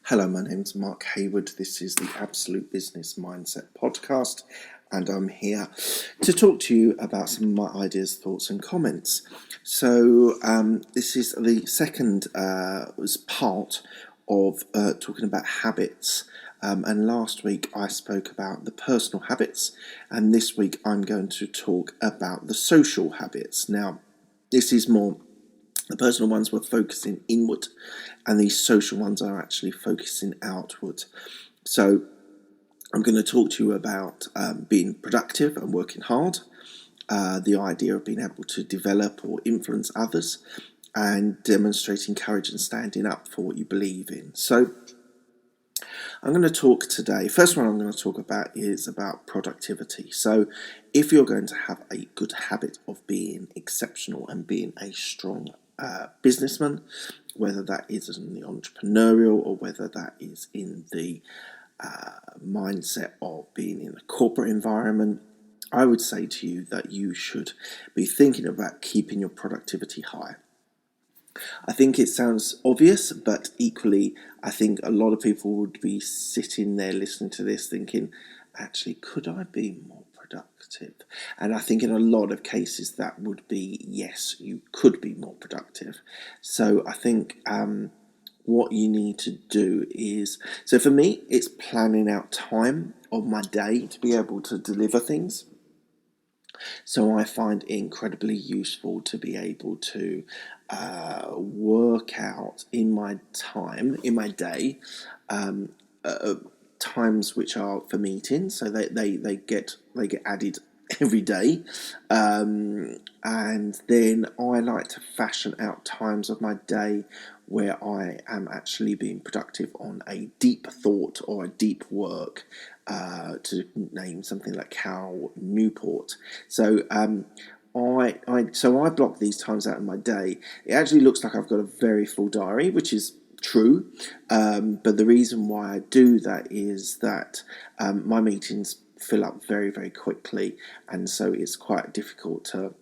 Hello, my name's Mark Hayward. This is the Absolute Business Mindset podcast, and I'm here to talk to you about some of my ideas, thoughts, and comments. So, this is the second part of talking about habits. And last week I spoke about the personal habits, and this week I'm going to talk about the social habits. Now, this is more. The personal ones were focusing inward, and these social ones are actually focusing outward. So I'm going to talk to you about being productive and working hard, the idea of being able to develop or influence others, and demonstrating courage and standing up for what you believe in. So I'm going to talk today. First one I'm going to talk about is about productivity. So if you're going to have a good habit of being exceptional and being a strong businessman, whether that is in the entrepreneurial or whether that is in the mindset of being in a corporate environment, I would say to you that you should be thinking about keeping your productivity high. I think it sounds obvious, but equally, I think a lot of people would be sitting there listening to this thinking, actually, could I be more productive? And I think in a lot of cases that would be, yes, you could be more productive. So I think what you need to do is, so for me, it's planning out time of my day to be able to deliver things. So I find it incredibly useful to be able to work out in my time, in my day, times which are for meetings. So they get added every day, and then I like to fashion out times of my day where I am actually being productive on a deep thought or a deep work, to name something like Cal Newport. So I block these times out of my day. It actually looks like I've got a very full diary, which is true, but the reason why I do that is that my meetings fill up very, very quickly, and so it's quite difficult to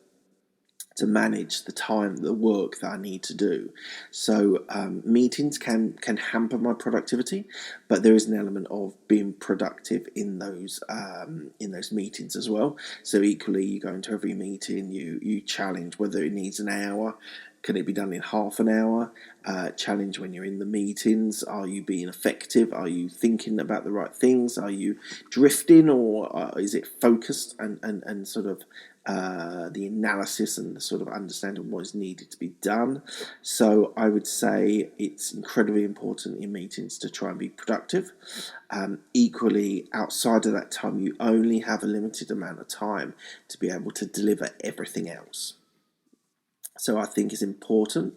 manage the time, the work that I need to do. So meetings can hamper my productivity, but there is an element of being productive in those meetings as well. So equally, you go into every meeting, you challenge whether it needs an hour. Can it be done in half an hour? Challenge when you're in the meetings. Are you being effective? Are you thinking about the right things? Are you drifting, or is it focused and sort of the analysis and the sort of understanding what is needed to be done? So I would say it's incredibly important in meetings to try and be productive. Equally, outside of that time, you only have a limited amount of time to be able to deliver everything else. So I think it's important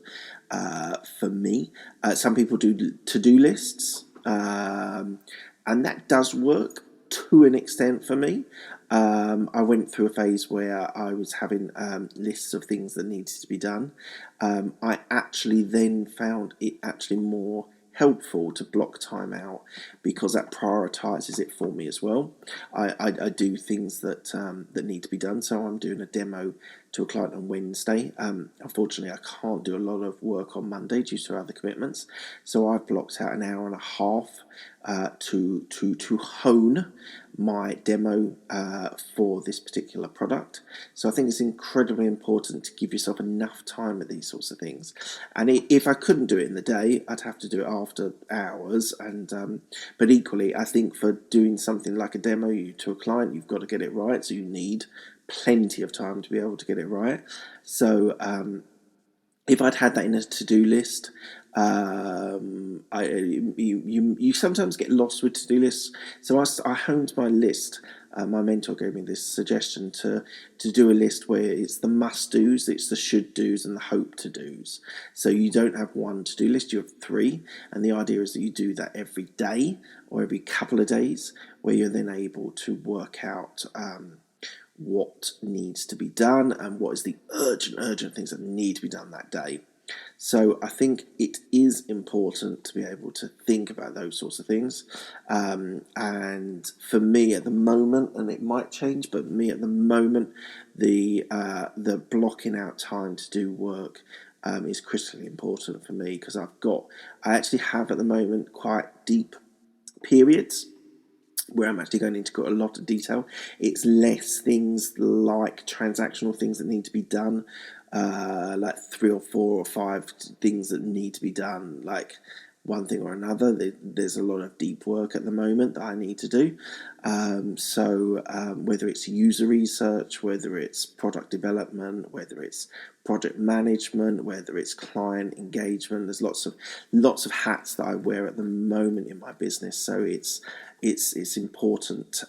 for me. Some people do to-do lists, and that does work to an extent for me. I went through a phase where I was having lists of things that needed to be done. I actually then found it actually more helpful to block time out because that prioritizes it for me as well. I do things that need to be done. So I'm doing a demo to a client on Wednesday. Unfortunately, I can't do a lot of work on Monday due to other commitments. So I've blocked out an hour and a half to hone my demo for this particular product. So I think it's incredibly important to give yourself enough time with these sorts of things. And if I couldn't do it in the day, I'd have to do it after hours. And but equally, I think for doing something like a demo to a client, you've got to get it right. So you need plenty of time to be able to get it right. So if I'd had that in a to-do list, you sometimes get lost with to-do lists. So I honed my list. My mentor gave me this suggestion to do a list where it's the must-dos, it's the should-dos, and the hope-to-dos. So you don't have one to-do list, you have three. And the idea is that you do that every day or every couple of days, where you're then able to work out what needs to be done and what is the urgent things that need to be done that day. So I think it is important to be able to think about those sorts of things. And for me at the moment, and it might change, but me at the moment, the blocking out time to do work is critically important for me, because I actually have at the moment quite deep periods where I'm actually going into quite a lot of detail. It's less things like transactional things that need to be done, like 3 or 4 or 5 things that need to be done, like one thing or another. There's a lot of deep work at the moment that I need to do. So whether it's user research, whether it's product development, whether it's project management, whether it's client engagement, there's lots of hats that I wear at the moment in my business. So it's important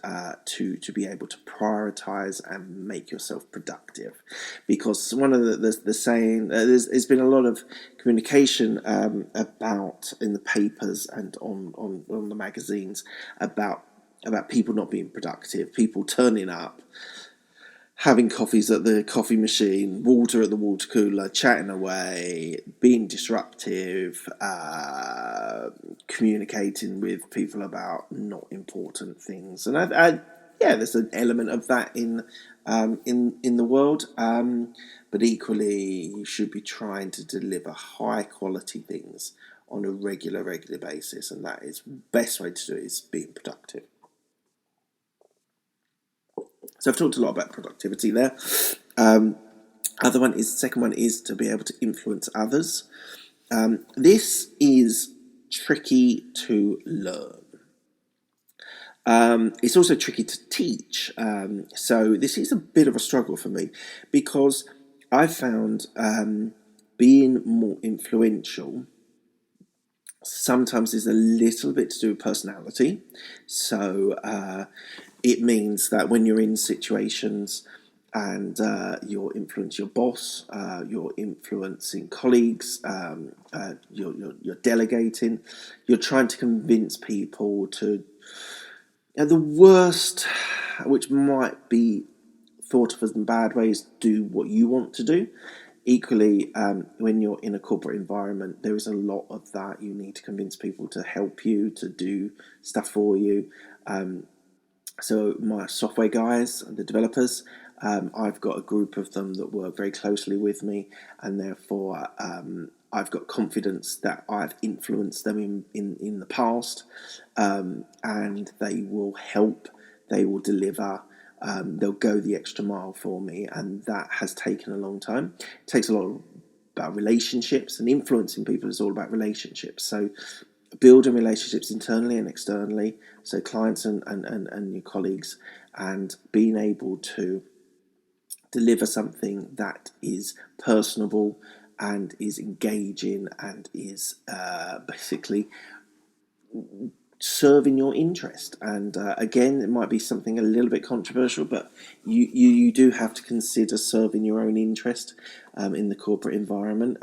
to be able to prioritize and make yourself productive, because one of the saying, there's been a lot of communication about in the papers and on the magazines about people not being productive, people turning up, having coffees at the coffee machine, water at the water cooler, chatting away, being disruptive, communicating with people about not important things. And yeah, there's an element of that in the world, but equally you should be trying to deliver high quality things on a regular basis, and that is best way to do it is being productive. So I've talked a lot about productivity there. Second one is to be able to influence others. This is tricky to learn. It's also tricky to teach. So this is a bit of a struggle for me, because I found being more influential sometimes is a little bit to do with personality. So it means that when you're in situations and you're influencing your boss, you're influencing colleagues, you're delegating, you're trying to convince people to, the worst, which might be thought of as in bad ways, do what you want to do. Equally, when you're in a corporate environment, there is a lot of that. You need to convince people to help you, to do stuff for you. So my software guys, the developers, I've got a group of them that work very closely with me, and therefore I've got confidence that I've influenced them in the past, and they will help, they will deliver, they'll go the extra mile for me, and that has taken a long time. It takes a lot about relationships, and influencing people is all about relationships. So building relationships internally and externally, so clients and your colleagues, and being able to deliver something that is personable and is engaging and is basically serving your interest. And again, it might be something a little bit controversial, but you do have to consider serving your own interest in the corporate environment.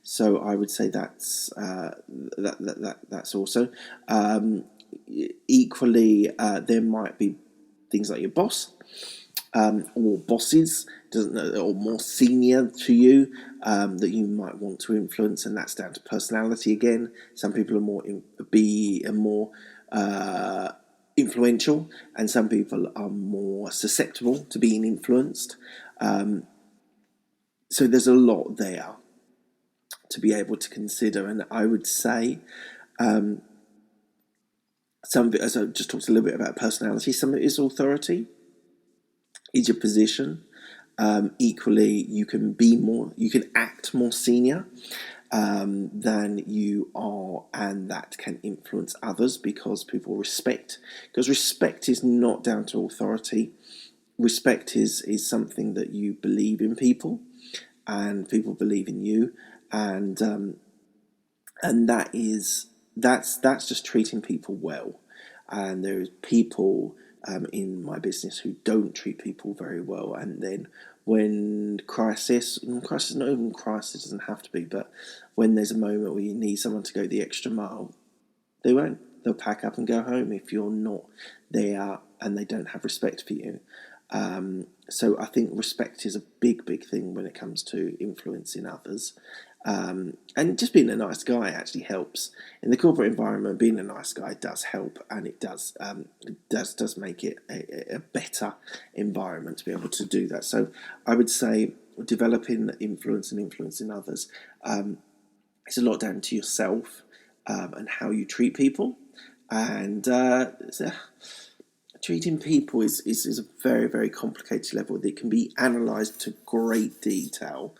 So I would say that's that's also equally. There might be things like your boss, or bosses, or more senior to you, that you might want to influence, and that's down to personality again. Some people are more influential, and some people are more susceptible to being influenced. So there's a lot there to be able to consider, and I would say some of it, as I just talked a little bit about personality, some of it is authority, is your position. Equally, you can act more senior than you are, and that can influence others because people respect. Because respect is not down to authority. Respect is something that you believe in people, and people believe in you, and that's just treating people well. And there's people in my business who don't treat people very well, and then when crisis, not even crisis, doesn't have to be, but when there's a moment where you need someone to go the extra mile, they won't. They'll pack up and go home if you're not there and they don't have respect for you. So I think respect is a big thing when it comes to influencing others. And just being a nice guy actually helps. In the corporate environment, being a nice guy does help, and it does make it a better environment to be able to do that. So I would say developing influence and influencing others, it's a lot down to yourself and how you treat people. And treating people is a very, very complicated level that can be analysed to great detail,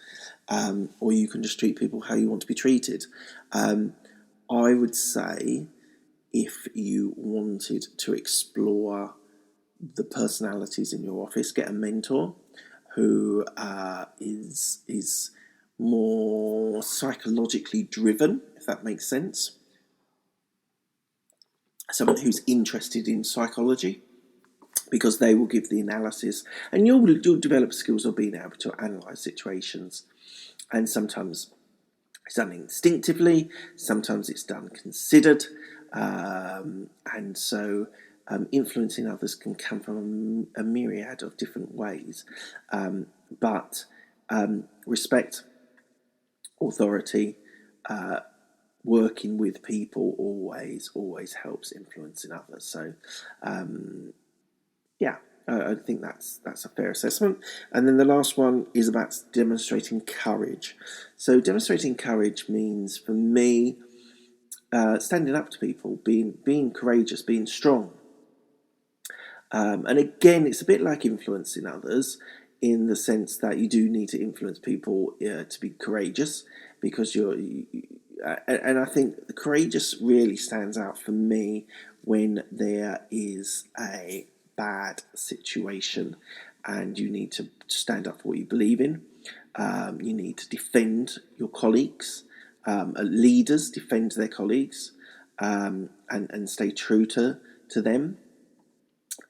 or you can just treat people how you want to be treated. I would say if you wanted to explore the personalities in your office, get a mentor who is more psychologically driven, if that makes sense. Someone who's interested in psychology, because they will give the analysis, and you'll develop skills of being able to analyse situations. And sometimes it's done instinctively, sometimes it's done considered, and so influencing others can come from a myriad of different ways. But respect, authority, working with people always helps influencing others. So yeah, I think that's a fair assessment. And then the last one is about demonstrating courage. So demonstrating courage means, for me, standing up to people, being courageous, being strong. And again, it's a bit like influencing others, in the sense that you do need to influence people to be courageous, because and I think the courageous really stands out for me when there is a bad situation and you need to stand up for what you believe in. You need to defend your colleagues. Leaders defend their colleagues, and stay true to them.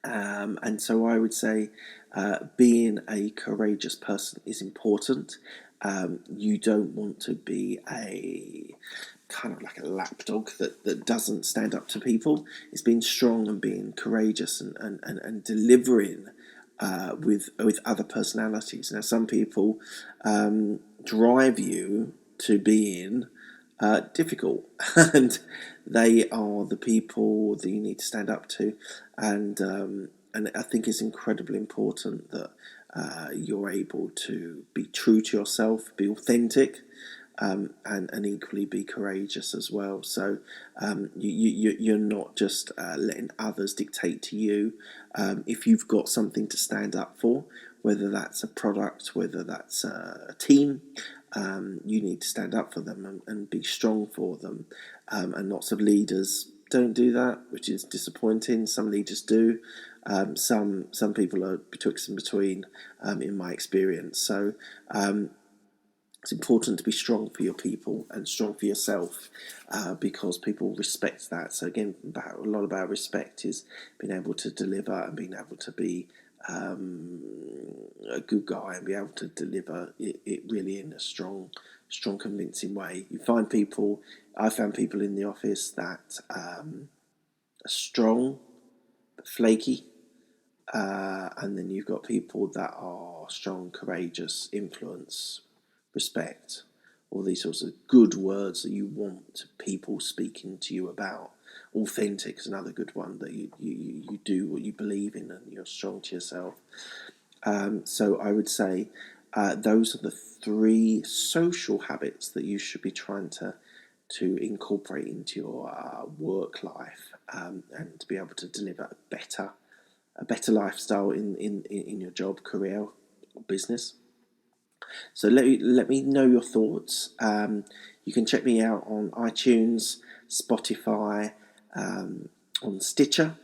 And so I would say being a courageous person is important. You don't want to be a kind of like a lapdog that doesn't stand up to people. It's being strong and being courageous and delivering with other personalities. Now, some people drive you to being difficult, and they are the people that you need to stand up to. And I think it's incredibly important that you're able to be true to yourself, be authentic, and equally be courageous as well. So you're not just letting others dictate to you. If you've got something to stand up for, whether that's a product, whether that's a team, you need to stand up for them and be strong for them. And lots of leaders don't do that, which is disappointing. Some leaders do. Some people are betwixt and between, in my experience. So it's important to be strong for your people and strong for yourself, because people respect that. So again, a lot about respect is being able to deliver and being able to be a good guy and be able to deliver it really in a strong, convincing way. I found people in the office that are strong but flaky, and then you've got people that are strong, courageous, influence, respect, all these sorts of good words that you want people speaking to you about. Authentic is another good one, that you do what you believe in and you're strong to yourself. So I would say those are the 3 social habits that you should be trying to incorporate into your work life, and to be able to deliver a better lifestyle in your job, career, or business. So let me know your thoughts. You can check me out on iTunes, Spotify, on Stitcher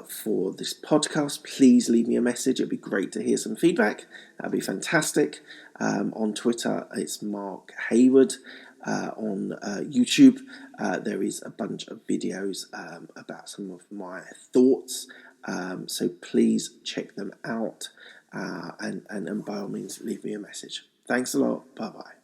for this podcast. Please leave me a message. It'd be great to hear some feedback. That'd be fantastic. On Twitter, it's Mark Hayward. On YouTube, there is a bunch of videos about some of my thoughts. So please check them out, and by all means, leave me a message. Thanks a lot. Bye-bye.